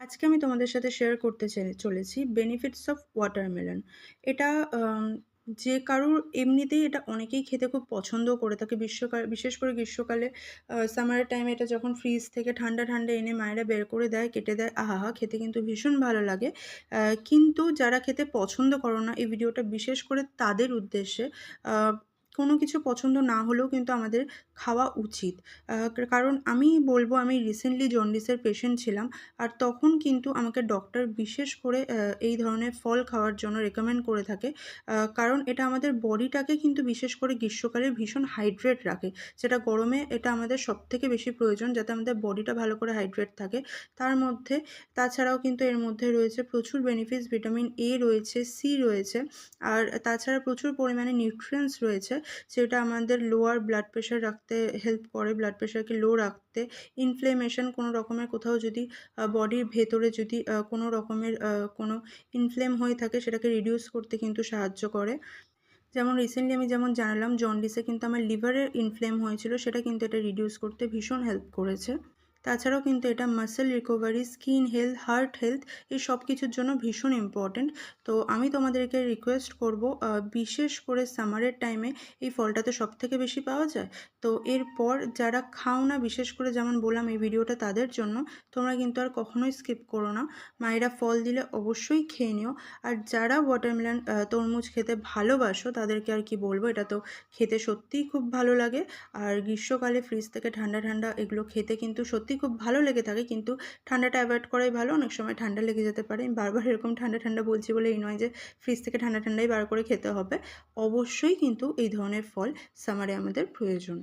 আজকে আমি তোমাদের সাথে শেয়ার করতে চলেছি বেনিফিটস অফ ওয়াটারমেলন। এটা যে কারুর এমনিতেই এটা অনেকেই খেতে খুব পছন্দ করে থাকে। বিশেষ করে গ্রীষ্মকালে সামারের টাইমে এটা যখন ফ্রিজ থেকে ঠান্ডা ঠান্ডা এনে মায়েরা বের করে দেয়, কেটে দেয়, আহা খেতে কিন্তু ভীষণ ভালো লাগে। কিন্তু যারা খেতে পছন্দ করো না, এই ভিডিওটা বিশেষ করে তাদের উদ্দেশ্যে। আহ, কোনো কিছু পছন্দ না হলেও কিন্তু আমাদের খাওয়া উচিত। কারণ আমি বলবো, আমি রিসেন্টলি জন্ডিসের পেশেন্ট ছিলাম। আর তখন কিন্তু আমাকে ডক্টর বিশেষ করে এই ধরনের ফল খাওয়ার জন্য রেকমেন্ড করে থাকে। কারণ এটা আমাদের বডিটাকে কিন্তু বিশেষ করে গ্রীষ্মকালে ভীষণ হাইড্রেট রাখে, যেটা গরমে এটা আমাদের সবথেকে বেশি প্রয়োজন, যাতে আমাদের বডিটা ভালো করে হাইড্রেট থাকে। তার মধ্যে তাছাড়াও কিন্তু এর মধ্যে রয়েছে প্রচুর বেনিফিটস, ভিটামিন এ রয়েছে, সি রয়েছে, আর তাছাড়া প্রচুর পরিমাণে নিউট্রিয়েন্টস রয়েছে, যেটা আমাদের লোয়ার ব্লাড প্রেশার রাখতে হেল্প করে, ব্লাড প্রেশারকে লো রাখতে। ইনফ্লেমেশন কোনো রকমের কোথাও যদি বডির ভেতরে যদি কোনো রকমের কোনো ইনফ্লেম হয়ে থাকে, সেটাকে রিডিউস করতে কিন্তু সাহায্য করে। যেমন রিসেন্টলি আমি যেমন জানালাম, জন্ডিসে কিন্তু আমার লিভারের ইনফ্লেম হয়েছিল, সেটা কিন্তু এটা রিডিউস করতে ভীষণ হেল্প করেছে। তাছাড়াও কিন্তু এটা muscle recovery, skin health, heart health, এই সব কিছুর জন্য ভীষণ ইম্পর্ট্যান্ট। তো আমি তোমাদেরকে রিকোয়েস্ট করব, বিশেষ করে সামারের টাইমে এই ফলটা তো সবথেকে বেশি পাওয়া যায়। তো এরপর যারা খাও না, বিশেষ করে যেমন বললাম এই ভিডিওটা তাদের জন্য, তোমরা কিন্তু আর কখনোই স্কিপ করো না। মায়েরা ফল দিলে অবশ্যই খেয়ে নিও। আর যারা ওয়াটারমেলন তরমুজ খেতে ভালোবাসো, তাদেরকে আর কি বলবো, এটা তো খেতে সত্যিই খুব ভালো লাগে। আর গ্রীষ্মকালে ফ্রিজ থেকে ঠান্ডা ঠান্ডা এগুলো খেতে কিন্তু সত্যিই খুব ভালো লেগে থাকে, কিন্তু ঠান্ডাটা অ্যাভয়েড করাই ভালো। অনেক সময় ঠান্ডা লেগে যেতে পারে। আমি বারবার এরকম ঠান্ডা ঠান্ডা বলছি বলে এই নয় যে ফ্রিজ থেকে ঠান্ডা ঠান্ডাই বার করে খেতে হবে। অবশ্যই কিন্তু এই ধরনের ফল সামারে আমাদের প্রয়োজন।